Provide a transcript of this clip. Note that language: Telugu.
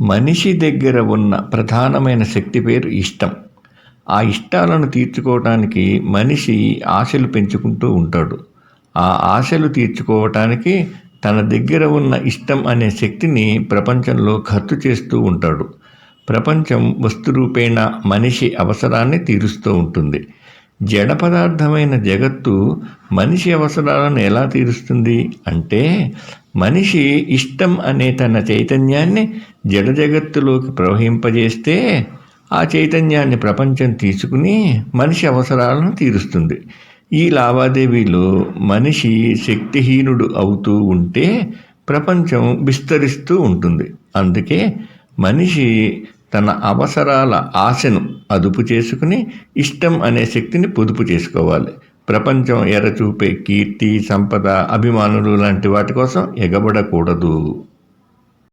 మనిషి దగ్గర ఉన్న ప్రధానమైన శక్తి పేరు ఇష్టం. ఆ ఇష్టాలను తీర్చుకోవటానికి మనిషి ఆశలు పెంచుకుంటూ ఉంటాడు. ఆ ఆశలు తీర్చుకోవటానికి తన దగ్గర ఉన్న ఇష్టం అనే శక్తిని ప్రపంచంలో ఖర్చు చేస్తూ ఉంటాడు. ప్రపంచం వస్తురూపేణ మనిషి అవసరాన్ని తీరుస్తూ ఉంటుంది. జడ పదార్థమైన జగత్తు మనిషి అవసరాలను ఎలా తీరుస్తుంది అంటే, మనిషి ఇష్టం అనే తన చైతన్యాన్ని జడ జగత్తులోకి ప్రవహింపజేస్తే ఆ చైతన్యాన్ని ప్రపంచం తీసుకుని మనిషి అవసరాలను తీరుస్తుంది. ఈ లావాదేవీలో మనిషి శక్తిహీనుడు అవుతూ ఉంటే ప్రపంచం విస్తరిస్తూ ఉంటుంది. అందుకే మనిషి తన అవసరాల ఆశను అదుపు చేసుకుని ఇష్టం అనే శక్తిని పొదుపు చేసుకోవాలి. ప్రపంచం ఎరచూపే కీర్తి, సంపద, అభిమానులు లాంటి వాటి కోసం ఎగబడకూడదు.